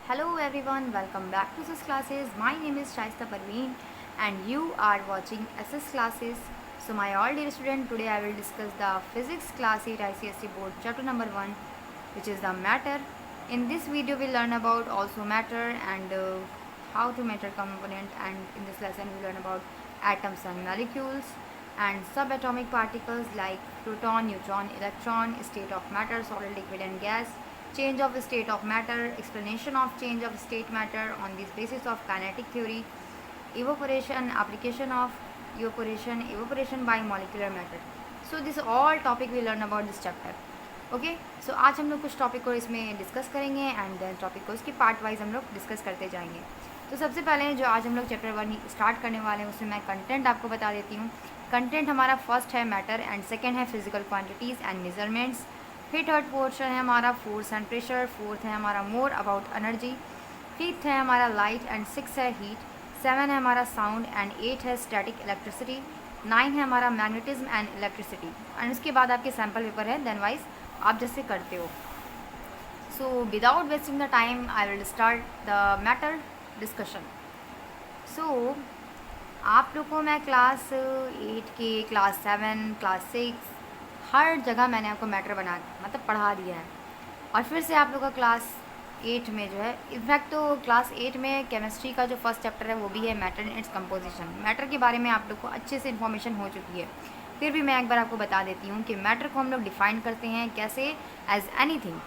Hello everyone, welcome back to SS Classes. My name is Shaista Parveen and you are watching SS Classes. So my all dear student, today I will discuss the Physics Class 8 ICSE Board chapter number 1, which is the matter. In this video we learn about also matter and how to matter component, and in this lesson we learn about atoms and molecules and subatomic particles like proton, neutron, electron, state of matter, solid, liquid and gas, change of state of matter, explanation of change of state matter on this basis of kinetic theory, evaporation, application of evaporation by molecular matter. So this all topic we learn about this chapter. Okay so आज हम लोग कुछ topic को इसमें discuss करेंगे and then topic को इसकी part wise हम लोग डिस्कस करते जाएंगे. तो सबसे पहले जो आज हम लोग चैप्टर 1 स्टार्ट करने वाले हैं उसमें मैं कंटेंट आपको बता देती हूँ. कंटेंट हमारा फर्स्ट है मैटर एंड सेकंड है फिजिकल क्वांटिटीज़ एंड मेजरमेंट्स. फिर थर्ड पोर्शन है हमारा फोर्स एंड प्रेशर. फोर्थ है हमारा मोर अबाउट एनर्जी. फिफ्थ है हमारा लाइट एंड सिक्स है हीट. सेवन है हमारा साउंड एंड एट है स्टैटिक इलेक्ट्रिसिटी. नाइन है हमारा मैग्नेटिज्म एंड इलेक्ट्रिसिटी. एंड उसके बाद आपके सैम्पल पेपर है देन वाइज आप जैसे करते हो. So without wasting the time I will start the matter discussion. So आप लोग को मैं क्लास 8 के क्लास 7 क्लास 6 हर जगह मैंने आपको मैटर बना मतलब पढ़ा दिया है. और फिर से आप लोग का क्लास 8 में जो है इनफैक्ट तो क्लास 8 में केमिस्ट्री का जो फर्स्ट चैप्टर है वो भी है matter and its composition. Matter के बारे में आप लोग को अच्छे से इन्फॉर्मेशन हो चुकी है. फिर भी मैं एक बार आपको बता देती हूँ कि मैटर को हम लोग डिफाइन करते हैं कैसे एज एनीथिंग,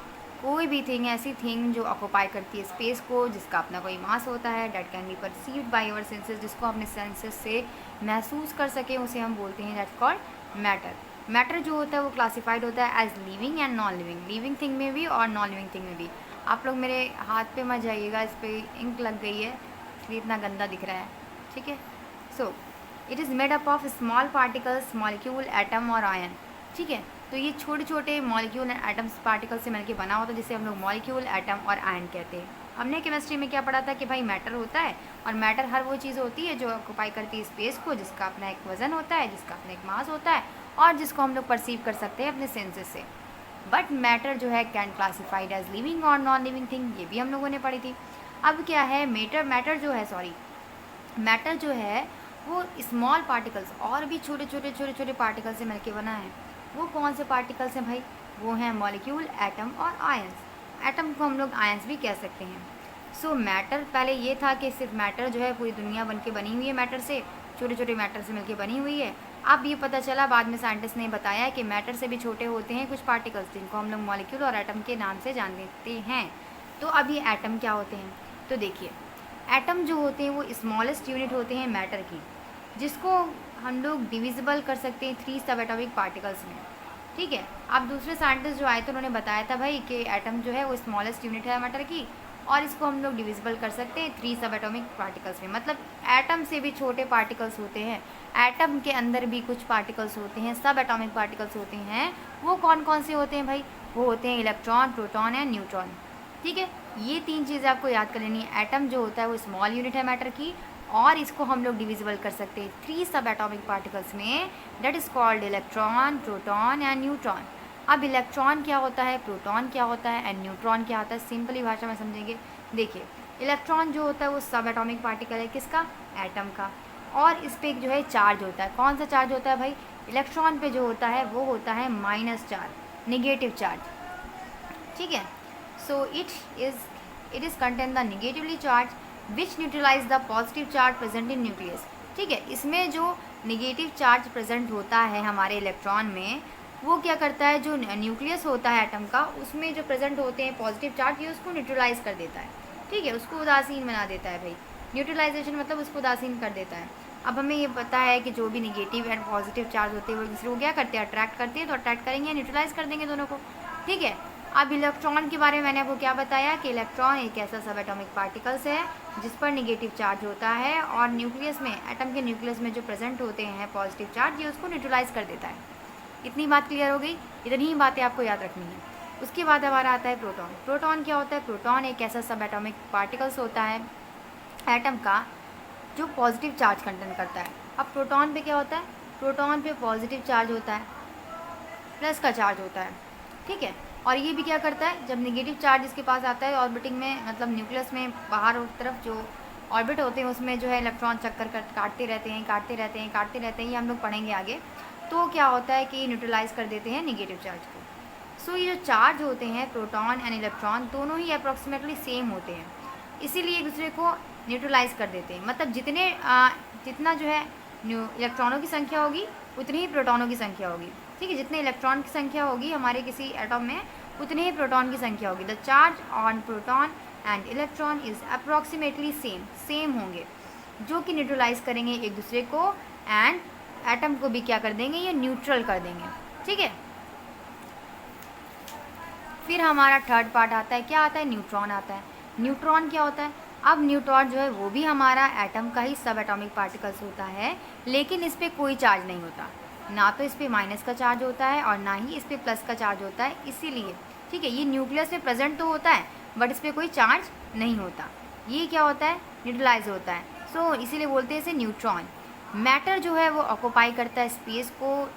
कोई भी थिंग ऐसी थिंग जो ऑक्यूपाई करती है स्पेस को, जिसका अपना कोई मास होता है, that can be perceived by our senses, जिसको अपने सेंसेस से महसूस कर सकें, उसे हम बोलते हैं दैट्स कॉल्ड मैटर. मैटर जो होता है वो क्लासिफाइड होता है as living and non living. Living thing में भी और नॉन लिविंग थिंग में भी. आप लोग मेरे हाथ पे मत जाइएगा, इस पर इंक लग गई है इसलिए इतना गंदा दिख रहा है. ठीक है. So it is made up of small particles, molecule, atom और आयन. ठीक है. तो ये छोटे छोटे मॉलिक्यूल एंड एटम्स पार्टिकल से मिलकर बना होता है जिसे हम लोग मॉलिक्यूल, एटम और आयन कहते हैं. हमने केमिस्ट्री में क्या पढ़ा था कि भाई मैटर होता है और मैटर हर वो चीज़ होती है जो ऑक्यूपाई करती है स्पेस को, जिसका अपना एक वजन होता है, जिसका अपना एक मास होता है और जिसको हम लोग परसीव कर सकते हैं अपने सेंसेस से. बट मैटर जो है कैन क्लासिफाइड एज लिविंग और नॉन लिविंग थिंग, ये भी हम लोगों ने पढ़ी थी. अब क्या है मैटर जो है वो स्मॉल पार्टिकल्स और भी छोटे छोटे पार्टिकल से मिलके बना है. वो कौन से पार्टिकल्स हैं भाई? वो हैं मॉलिक्यूल, एटम और आयंस. एटम को हम लोग आयंस भी कह सकते हैं. सो मैटर पहले ये था कि सिर्फ मैटर जो है पूरी दुनिया बन के बनी हुई है मैटर से, छोटे छोटे मैटर से मिलके बनी हुई है. अब ये पता चला बाद में साइंटिस्ट ने बताया कि मैटर से भी छोटे होते हैं कुछ पार्टिकल्स जिनको हम लोग मॉलिक्यूल और एटम के नाम से जान लेते हैं. तो अब ये एटम क्या होते हैं? तो देखिए, एटम जो होते हैं वो स्मॉलेस्ट यूनिट होते हैं मैटर की, जिसको हम लोग डिविजिबल कर सकते हैं 3 सब एटॉमिक पार्टिकल्स में. ठीक है. अब दूसरे साइंटिस्ट जो आए थे उन्होंने बताया था भाई कि एटम जो है वो स्मॉलेस्ट यूनिट है मैटर की और इसको हम लोग डिविजिबल कर सकते हैं 3 सब एटॉमिक पार्टिकल्स में. मतलब एटम से भी छोटे पार्टिकल्स होते हैं, एटम के अंदर भी कुछ पार्टिकल्स होते हैं, सब एटॉमिक पार्टिकल्स होते हैं. वो कौन कौन से होते हैं भाई? वो होते हैं इलेक्ट्रॉन, प्रोटॉन एंड न्यूट्रॉन. ठीक है. ये 3 चीज़ें आपको याद कर लेनी है. एटम जो होता है वो स्मॉल यूनिट है मैटर की और इसको हम लोग डिविजिबल कर सकते हैं 3 सब एटॉमिक पार्टिकल्स में, that is called electron, proton and neutron. अब इलेक्ट्रॉन क्या होता है, प्रोटॉन क्या होता है एंड न्यूट्रॉन क्या होता है, सिंपली भाषा में समझेंगे. देखिए, इलेक्ट्रॉन जो होता है वो सब एटॉमिक पार्टिकल है किसका? एटम का. और इस पर जो है चार्ज होता है. कौन सा चार्ज होता है भाई? इलेक्ट्रॉन पे जो होता है वो होता है माइनस चार्ज, निगेटिव चार्ज. ठीक है. So it is contain the negatively charge which neutralize the positive charge present in nucleus. ठीक है. इसमें जो निगेटिव चार्ज प्रेजेंट होता है हमारे इलेक्ट्रॉन में, वो क्या करता है, जो न्यूक्लियस होता है एटम का उसमें जो प्रेजेंट होते हैं पॉजिटिव चार्ज, ये उसको न्यूट्रलाइज कर देता है. ठीक है. उसको उदासीन बना देता है भाई. न्यूट्रलाइजेशन मतलब उसको उदासीन कर देता है. अब हमें ये पता है कि जो भी निगेटिव एंड पॉजिटिव चार्ज होते हैं वो एक दूसरे को क्या करते हैं, अट्रैक्ट करते हैं. तो अट्रैक्ट करेंगे, न्यूट्रलाइज कर देंगे दोनों को. ठीक है. अब इलेक्ट्रॉन के बारे में मैंने आपको क्या बताया कि इलेक्ट्रॉन एक ऐसा सब एटॉमिक पार्टिकल्स है जिस पर निगेटिव चार्ज होता है और न्यूक्लियस में, एटम के न्यूक्लियस में जो प्रेजेंट होते हैं पॉजिटिव चार्ज, ये उसको न्यूट्रलाइज कर देता है. इतनी बात क्लियर हो गई. इतनी ही बातें आपको याद रखनी है. उसके बाद हमारा आता है प्रोटॉन. प्रोटॉन क्या होता है? प्रोटॉन एक ऐसा सब एटॉमिक पार्टिकल्स होता है एटम का जो पॉजिटिव चार्ज कंटेन करता है. अब प्रोटॉन पे क्या होता है? प्रोटॉन पे पॉजिटिव चार्ज होता है, प्लस का चार्ज होता है. ठीक है. और ये भी क्या करता है, जब नेगेटिव चार्ज इसके पास आता है ऑर्बिटिंग में, मतलब न्यूक्लियस में बाहर तरफ जो ऑर्बिट होते हैं उसमें जो है इलेक्ट्रॉन चक्कर काटते रहते हैं, ये हम लोग पढ़ेंगे आगे। तो क्या होता है कि न्यूट्रलाइज कर देते हैं नेगेटिव चार्ज को। सो ये जो चार्ज होते हैं प्रोटॉन एंड इलेक्ट्रॉन दोनों ही अप्रॉक्सीमेटली सेम होते हैं, इसीलिए एक दूसरे को न्यूट्रलाइज कर देते हैं। मतलब जितना जो है इलेक्ट्रॉनों की संख्या होगी उतनी ही प्रोटॉनों की संख्या होगी, ठीक है। जितने इलेक्ट्रॉन की संख्या होगी हमारे किसी एटम में उतनी ही प्रोटॉन की संख्या होगी। The charge on proton and electron is approximately same होंगे, जो कि न्यूट्रलाइज करेंगे एक दूसरे को एंड एटम को भी क्या कर देंगे, ये न्यूट्रल कर देंगे, ठीक है। फिर हमारा थर्ड पार्ट आता है, क्या आता है, न्यूट्रॉन आता है। न्यूट्रॉन क्या होता है, अब न्यूट्रॉन जो है वो भी हमारा एटम का ही सब एटॉमिक पार्टिकल्स होता है, लेकिन इस पर कोई चार्ज नहीं होता, ना तो इस पर माइनस का चार्ज होता है और ना ही इस पर प्लस का चार्ज होता है, इसीलिए, ठीक है। ये न्यूक्लियस में प्रेजेंट तो होता है बट इस पर कोई चार्ज नहीं होता, ये क्या होता है, न्यूट्रलाइज होता है। सो इसीलिए बोलते हैं इसे न्यूट्रॉन। मैटर जो है वो ऑक्यूपाई करता है स्पेस को,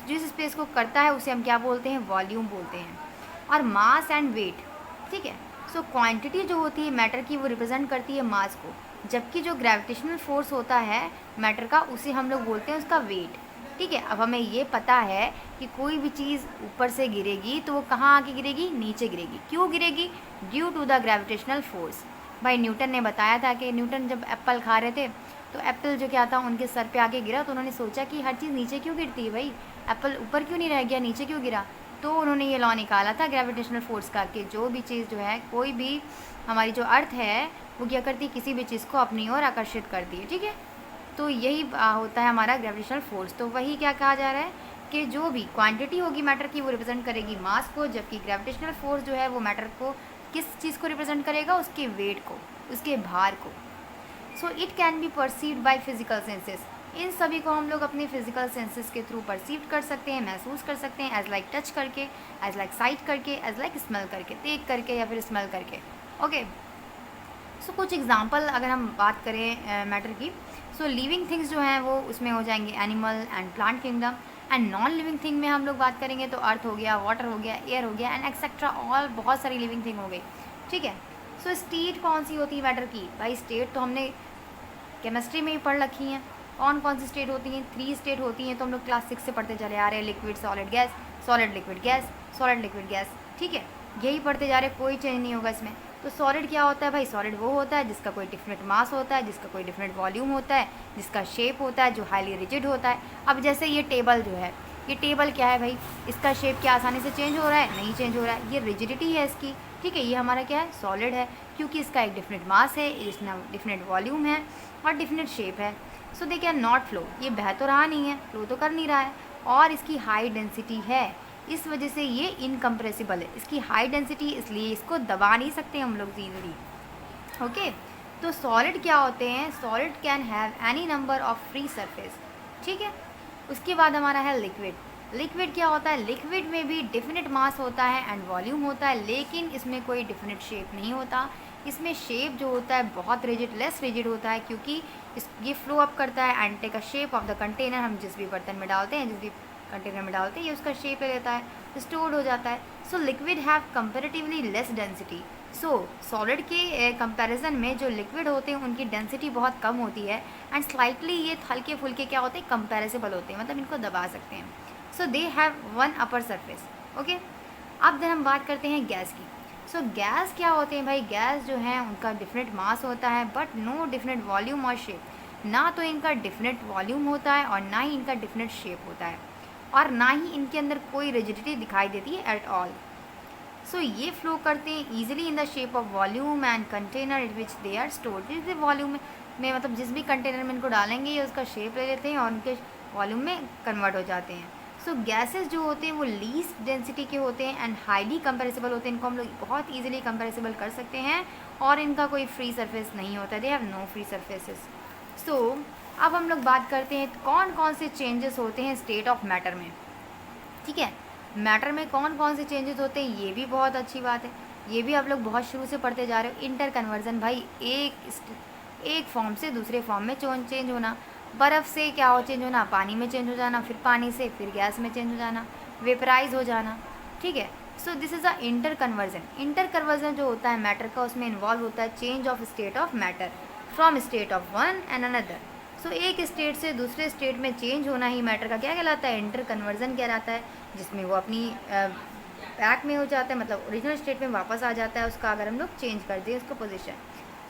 जिस स्पेस को करता है उसे हम क्या बोलते हैं, वॉल्यूम बोलते हैं। और मास एंड वेट, ठीक है। सो क्वांटिटी जो होती है मैटर की वो रिप्रेजेंट करती है मास को, जबकि जो ग्रेविटेशनल फोर्स होता है मैटर का उसे हम लोग बोलते हैं उसका वेट, ठीक है। अब हमें ये पता है कि कोई भी चीज़ ऊपर से गिरेगी तो वो कहाँ आके गिरेगी, नीचे गिरेगी। क्यों गिरेगी, due to the gravitational force. भाई न्यूटन ने बताया था कि न्यूटन जब एप्पल खा रहे थे तो एप्पल जो क्या था उनके सर पे आके गिरा, तो उन्होंने सोचा कि हर चीज़ नीचे क्यों गिरती है, भाई एप्पल ऊपर क्यों नहीं रह गया, नीचे क्यों गिरा। तो उन्होंने ये लॉ निकाला था ग्रेविटेशनल फोर्स का कि जो भी चीज़ जो है, कोई भी हमारी जो अर्थ है वो क्या करती है, किसी भी चीज़ को अपनी ओर आकर्षित करती है, ठीक है। तो यही होता है हमारा ग्रेविटेशनल फोर्स। तो वही क्या कहा जा रहा है कि जो भी क्वांटिटी होगी मैटर की वो रिप्रेजेंट करेगी मास को, जबकि ग्रेविटेशनल फोर्स जो है वो मैटर को किस चीज़ को रिप्रेजेंट करेगा, उसके वेट को, उसके भार को। So it can be perceived by physical senses. इन सभी को हम लोग अपने फिजिकल सेंसेस के थ्रू परसीव कर सकते हैं, महसूस कर सकते हैं, एज लाइक टच करके, एज लाइक साइट करके, एज लाइक स्मेल करके, देख करके या फिर स्मेल करके, ओके। सो कुछ एग्जांपल अगर हम बात करें मैटर की, सो लिविंग थिंग्स जो हैं वो उसमें हो जाएंगे animal and plant kingdom, and non living thing में हम लोग बात करेंगे तो अर्थ हो गया, वाटर हो गया, एयर हो गया एंड एक्सेट्रा, ऑल बहुत सारी लिविंग थिंग हो गई, ठीक है। सो स्टेट कौन सी होती है मैटर की, भाई स्टेट तो हमने केमिस्ट्री में ही पढ़ रखी हैं। कौन सी स्टेट होती हैं, 3 स्टेट होती हैं, तो हम लोग क्लास 6 से पढ़ते चले आ रहे हैं, liquid solid gas, solid liquid gas, solid liquid gas, ठीक है। यही पढ़ते जा रहे हैं, कोई चेंज नहीं होगा इसमें। तो सॉलिड क्या होता है भाई, सॉलिड वो होता है जिसका कोई डिफरेंट मास होता है, जिसका कोई डिफरेंट वॉल्यूम होता है, जिसका शेप होता है, जो हाईली रिजिड होता है। अब जैसे ये टेबल जो है, ये टेबल क्या है भाई, इसका शेप क्या आसानी से चेंज हो रहा है, नहीं चेंज हो रहा है, ये रिजिडिटी है इसकी, ठीक है। ये हमारा क्या है, सॉलिड है, क्योंकि इसका एक डिफरेंट मास है, इसका डिफरेंट वॉल्यूम है और डिफरेंट शेप है। सो दे कैन नॉट फ्लो, ये बह तो रहा नहीं है, फ्लो तो कर नहीं रहा है, और इसकी हाई डेंसिटी है, इस वजह से ये इनकम्प्रेसिबल है। इसकी हाई डेंसिटी इसलिए इसको दबा नहीं सकते हम लोग इजीली, ओके। तो सॉलिड क्या होते हैं, solid can have any number of free surface, ठीक है। उसके बाद हमारा है लिक्विड। लिक्विड क्या होता है, लिक्विड में भी डिफिनिट मास होता है एंड वॉल्यूम होता है, लेकिन इसमें कोई डिफिनिट शेप नहीं होता। इसमें शेप जो होता है बहुत रिजिड, लेस रिजिड होता है, क्योंकि ये फ्लो अप करता है and take a shape of the container. हम जिस भी बर्तन में डालते हैं, जिस भी कंटेनर में डालते हैं, ये उसका शेप ले लेता है, स्टोर्ड हो जाता है। So liquid have comparatively less density. So solid के कंपैरिजन में जो लिक्विड होते हैं उनकी डेंसिटी बहुत कम होती है एंड स्लाइटली ये हल्के फुल्के क्या होते हैं, कंपेरेसिबल होते हैं, मतलब इनको दबा सकते हैं। So they have one upper surface, okay. अब देन हम बात करते हैं गैस की। सो गैस क्या होते हैं भाई, गैस जो है उनका डिफरेंट मास होता है बट नो डिफरेंट वॉल्यूम और शेप। ना तो इनका डिफरेंट वॉल्यूम होता है और ना ही इनका डिफरेंट शेप होता है, और ना ही इनके अंदर कोई रिजिडिटी दिखाई देती है एट ऑल। सो ये फ्लो करते हैं easily in the shape of volume and container in which they are stored. जिस वॉल्यूम में मतलब जिस भी कंटेनर में इनको डालेंगे ये उसका शेप ले लेते हैं और उनके वॉल्यूम में कन्वर्ट हो जाते हैं। सो गैसेस जो होते हैं वो लीस्ट डेंसिटी के होते हैं एंड हाईली कंपेरेसिबल होते हैं, इनको हम लोग बहुत ईजिली कंपेरेसिबल कर सकते हैं, और इनका कोई फ्री सरफेस नहीं होता, they have no free surfaces. So अब हम लोग बात करते हैं कौन कौन से चेंजेस होते हैं स्टेट ऑफ मैटर में, ठीक है। मैटर में कौन कौन से चेंजेस होते हैं, ये भी बहुत अच्छी बात है, ये भी आप लोग बहुत शुरू से पढ़ते जा रहे हो। इंटर कन्वर्जन भाई, एक फॉर्म से दूसरे फॉर्म में चेंज होना। बर्फ़ से क्या हो चेंज होना, पानी में चेंज हो जाना, फिर पानी से फिर गैस में चेंज हो जाना, वेपराइज हो जाना, ठीक है। So this is a inter conversion. Inter conversion जो होता है मैटर का, उसमें इन्वॉल्व होता है change of state of matter from state of one and another. सो एक स्टेट से दूसरे स्टेट में चेंज होना ही मैटर का क्या कहलाता है, इंटर कन्वर्जन कहलाता है, जिसमें वो अपनी बैक में हो जाता है, मतलब ओरिजिनल स्टेट में वापस आ जाता है उसका, अगर हम लोग चेंज कर दें उसको position.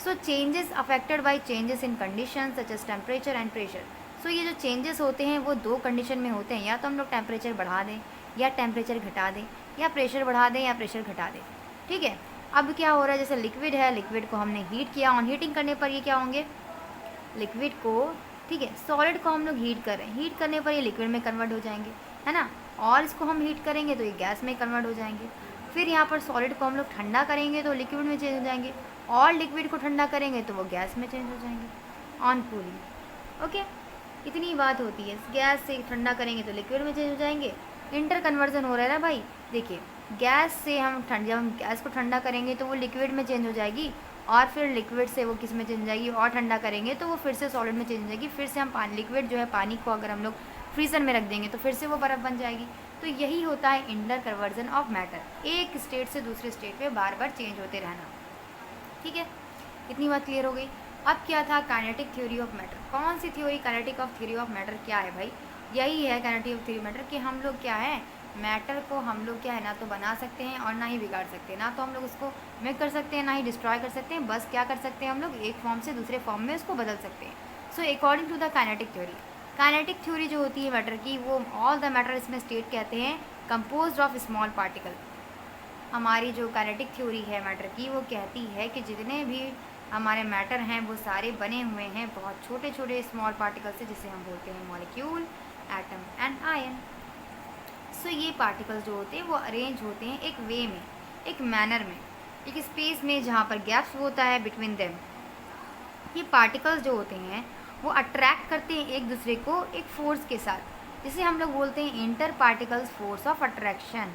So changes affected by changes in condition such as temperature and pressure. So ये जो चेंजेस होते हैं वो दो कंडीशन में होते हैं, या तो हम लोग टेम्परेचर बढ़ा दें या टेम्परेचर घटा दें, या प्रेशर बढ़ा दें या प्रेशर घटा दें। ठीक है, अब क्या हो रहा है, जैसे लिक्विड है, लिक्विड को हमने हीट किया, ऑन हीटिंग करने पर ये क्या होंगे, लिक्विड को, ठीक है, सॉलिड को हम लोग हीट कर रहे हैं, हीट करने पर ये लिक्विड में कन्वर्ट हो जाएंगे, है ना, और इसको हम हीट करेंगे तो ये गैस में कन्वर्ट हो जाएंगे। फिर यहाँ पर सॉलिड को हम लोग ठंडा करेंगे तो लिक्विड में चेंज हो जाएंगे, और लिक्विड को ठंडा करेंगे तो वो गैस में चेंज हो जाएंगे ऑन कूलिंग। ओके, इतनी बात होती है, गैस से ठंडा करेंगे तो लिक्विड में चेंज हो जाएंगे, इंटर कन्वर्जन हो रहा है ना भाई। देखिए, गैस से हम जब हम गैस को ठंडा करेंगे तो वो लिक्विड में चेंज हो जाएगी, और फिर लिक्विड से वो किस में चेंज हो जाएगी, और ठंडा करेंगे तो वो फिर से सॉलिड में चेंज हो जाएगी। फिर से हम पानी, लिक्विड जो है पानी को अगर हम लोग फ्रीज़र में रख देंगे तो फिर से वो बर्फ़ बन जाएगी। तो यही होता है इंटर कन्वर्जन ऑफ मैटर, एक स्टेट से दूसरे स्टेट में बार बार चेंज होते रहना। ठीक है, इतनी बात क्लियर हो गई। अब क्या था, काइनेटिक थ्योरी ऑफ मैटर। कौन सी theory, kinetic of theory of matter क्या है भाई, यही है काइनेटिक ऑफ थ्योरी मैटर, कि हम लोग क्या है, मैटर को हम लोग क्या है, ना तो बना सकते हैं और ना ही बिगाड़ सकते हैं, ना तो हम लोग उसको मेक कर सकते हैं ना ही डिस्ट्रॉय कर सकते हैं, बस क्या कर सकते हैं हम लोग, एक फॉर्म से दूसरे फॉर्म में उसको बदल सकते हैं। So according to the kinetic theory, kinetic theory जो होती है मैटर की, वो ऑल द मैटर इसमें स्टेट कहते हैं कंपोज्ड ऑफ स्मॉल पार्टिकल। हमारी जो काइनेटिक थ्योरी है मैटर की, वो कहती है कि जितने भी हमारे मैटर हैं वो सारे बने हुए हैं बहुत छोटे छोटे स्मॉल पार्टिकल से, जिसे हम बोलते हैं मॉलिक्यूल, एटम एंड आयन। सो ये पार्टिकल्स जो होते हैं वो अरेंज होते हैं एक वे में, एक मैनर में, एक स्पेस में जहाँ पर गैप्स होता है बिटवीन देम। ये पार्टिकल्स जो होते हैं वो अट्रैक्ट करते हैं एक दूसरे को एक फोर्स के साथ, जिसे हम लोग बोलते हैं inter particles force of attraction.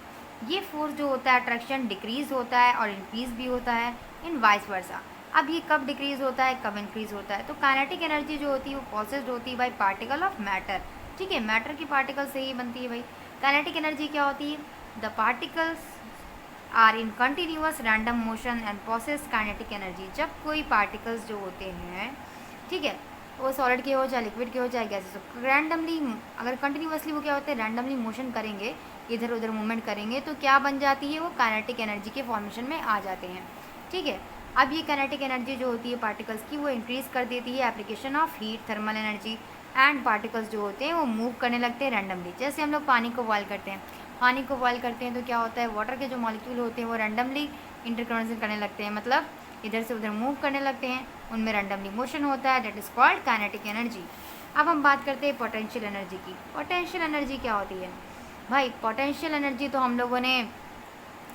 ये फोर्स जो होता है अट्रैक्शन डिक्रीज़ होता है और इंक्रीज़ भी होता है इन वाइस वर्सा। अब ये कब डिक्रीज़ होता है, कब इंक्रीज़ होता है, तो काइनेटिक एनर्जी जो होती है वो पॉसेस्ड होती है बाय पार्टिकल ऑफ मैटर। ठीक है, मैटर की पार्टिकल से ही बनती है भाई। काइनेटिक एनर्जी क्या होती है, the particles are in continuous random motion and possess kinetic energy. जब कोई पार्टिकल्स जो होते हैं, ठीक है, वो सॉलिड के हो चाहे लिक्विड के हो चाहे गैसेस हो, रैंडमली अगर कंटिन्यूअसली वो क्या होते हैं, रैंडमली मोशन करेंगे, इधर उधर मूवमेंट करेंगे, तो क्या बन जाती है, वो काइनेटिक एनर्जी के फॉर्मेशन में आ जाते हैं। ठीक है, अब ये काइनेटिक एनर्जी जो होती है पार्टिकल्स की, वो इंक्रीज़ कर देती है application of heat, thermal energy, and particles जो होते हैं वो मूव करने लगते हैं रैंडमली। जैसे हम लोग पानी को बॉयल करते हैं, पानी को बॉयल करते हैं तो क्या होता है, वाटर के जो मॉलिक्यूल होते हैं वो रैंडमली इंटरकनेक्शन करने लगते हैं, मतलब इधर से उधर मूव करने लगते हैं, उनमें रैंडमली मोशन होता है, that is called kinetic energy. अब हम बात करते हैं पोटेंशियल एनर्जी की। पोटेंशियल एनर्जी क्या होती है भाई, पोटेंशियल एनर्जी तो हम लोगों ने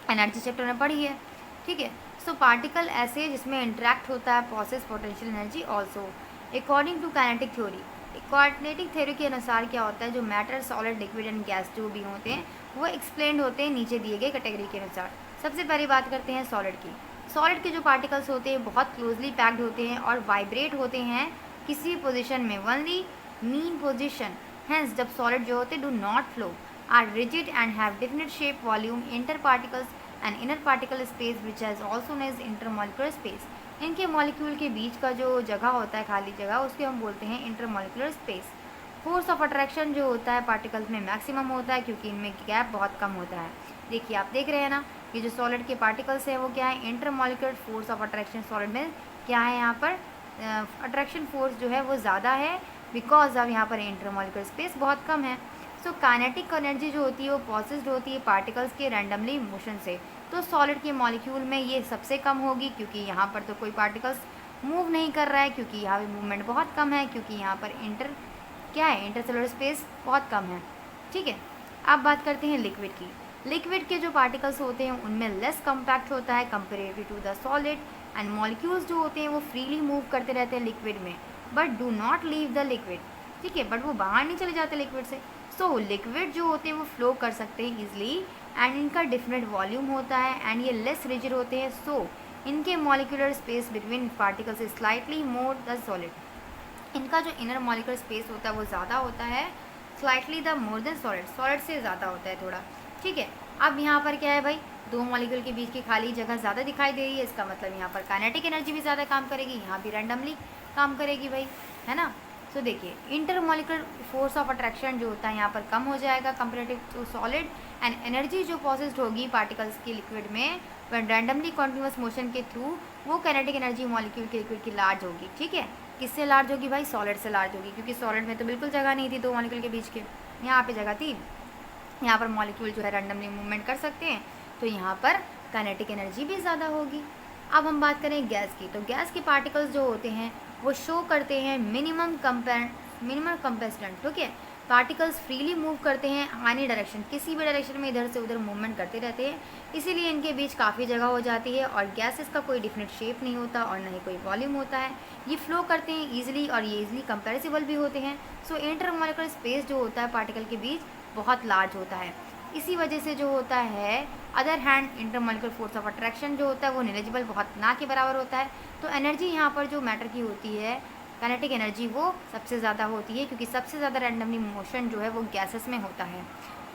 एनर्जी चैप्टर में पढ़ी है। ठीक है, सो पार्टिकल ऐसे जिसमें इंटरेक्ट होता है process potential energy also according to kinetic theory. Kinetic theory के अनुसार क्या होता है, जो matter, solid, liquid and gas जो भी होते हैं वो एक्सप्लेन्ड होते हैं नीचे दिए गए कैटेगरी के अनुसार। सबसे पहली बात करते हैं सॉलिड की। सॉलिड के जो पार्टिकल्स होते हैं बहुत क्लोजली पैक्ड होते हैं और वाइब्रेट होते हैं किसी पोजीशन में, ओनली मीन पोजीशन। हैंस जब सॉलिड जो होते हैं do not flow, are rigid and have definite shape, volume, inter particles and inner particle space which has also known as intermolecular space. इनके मॉलिक्यूल के बीच का जो जगह होता है, खाली जगह, उसके हम बोलते हैं intermolecular space. Force of attraction जो होता है पार्टिकल्स में मैक्सिमम होता है क्योंकि इनमें गैप बहुत कम होता है। देखिए आप देख रहे हैं ना, ये जो सॉलिड के पार्टिकल्स हैं वो क्या है, intermolecular force of attraction solid में क्या है, यहाँ पर अट्रैक्शन फोर्स जो है वो ज़्यादा है बिकॉज अब यहाँ पर इंटरमॉलिक्यूलर स्पेस बहुत कम है। सो काइनेटिक एनर्जी जो होती है वो पॉसेस्ड होती है पार्टिकल्स के रैंडमली मोशन से। तो सॉलिड के मॉलिक्यूल में ये सबसे कम होगी क्योंकि यहाँ पर तो कोई पार्टिकल्स मूव नहीं कर रहा है, क्योंकि यहाँ पे मूवमेंट बहुत कम है, क्योंकि यहाँ पर क्या है, इंटरसेलुलर स्पेस बहुत कम है। ठीक है, अब बात करते हैं लिक्विड की। लिक्विड के जो पार्टिकल्स होते हैं उनमें लेस कम्पैक्ट होता है comparative to the solid, and molecules जो होते हैं वो फ्रीली मूव करते रहते हैं लिक्विड में, but do not leave the liquid. ठीक है, बट वो बाहर नहीं चले जाते लिक्विड से। सो लिक्विड जो होते हैं वो फ्लो कर सकते हैं ईजिली, एंड इनका डिफरेंट वॉल्यूम होता है, एंड ये लेस रिजिड होते हैं। सो इनके molecular space between particles is slightly more the solid. इनका जो इनर मॉलिक्यूलर स्पेस होता है वो ज़्यादा होता है, slightly the more than solid, solid से ज़्यादा होता है थोड़ा। ठीक है, अब यहाँ पर क्या है भाई, दो मॉलिक्यूल के बीच की खाली जगह ज़्यादा दिखाई दे रही है, इसका मतलब यहाँ पर काइनेटिक एनर्जी भी ज़्यादा काम करेगी, यहाँ भी रैंडमली काम करेगी भाई, है ना। तो देखिए inter molecular force of attraction जो होता है यहाँ पर कम हो जाएगा comparative to solid, and energy जो पॉसेस्ड होगी पार्टिकल्स की लिक्विड में व्हेन रैंडमली कॉन्टिन्यूस मोशन के थ्रू, वो काइनेटिक एनर्जी मॉलिक्यूल के लिक्विड की लार्ज होगी। ठीक है, किससे लार्ज होगी भाई? सॉलिड से लार्ज होगी, क्योंकि सॉलिड में तो बिल्कुल जगह नहीं थी दो मॉलिक्यूल के बीच के, यहाँ पे जगह थी। यहाँ पर मॉलिक्यूल जो है रैंडमली मूवमेंट कर सकते हैं, तो यहाँ पर काइनेटिक एनर्जी भी ज़्यादा होगी। अब हम बात करें गैस की, तो गैस के पार्टिकल्स जो होते हैं वो शो करते हैं मिनिमम कंपेस्टेंट। ठीक है, पार्टिकल्स फ्रीली मूव करते हैं आनी डायरेक्शन, किसी भी डायरेक्शन में इधर से उधर मूवमेंट करते रहते हैं, इसीलिए इनके बीच काफ़ी जगह हो जाती है। और गैसेस का कोई डिफिनिट शेप नहीं होता और ना ही कोई वॉल्यूम होता है, ये फ्लो करते हैं ईजिली और ये ईजिली कंपेरेसिबल भी होते हैं। सो इंटरमॉलिक्यूलर स्पेस जो होता है पार्टिकल के बीच बहुत लार्ज होता है। इसी वजह से जो होता है other hand intermolecular force of attraction जो होता है वो निगेजिबल, बहुत ना के बराबर होता है। तो एनर्जी यहाँ पर जो मैटर की होती है काइनेटिक एनर्जी, वो सबसे ज़्यादा होती है, क्योंकि सबसे ज़्यादा रैंडमली मोशन जो है वो गैसेस में होता है।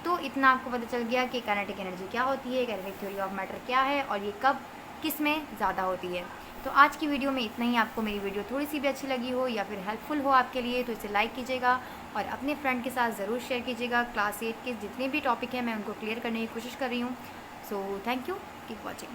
तो इतना आपको पता चल गया कि काइनेटिक एनर्जी क्या होती है, काइनेटिक थ्योरी ऑफ मैटर क्या है और ये कब किस में ज़्यादा होती है। तो आज की वीडियो में इतना ही। आपको मेरी वीडियो थोड़ी सी भी अच्छी लगी हो या फिर हेल्पफुल हो आपके लिए, तो इसे लाइक कीजिएगा और अपने फ्रेंड के साथ ज़रूर शेयर कीजिएगा। क्लास 8 के जितने भी टॉपिक हैं मैं उनको क्लियर करने की कोशिश कर रही हूँ। So thank you, keep watching.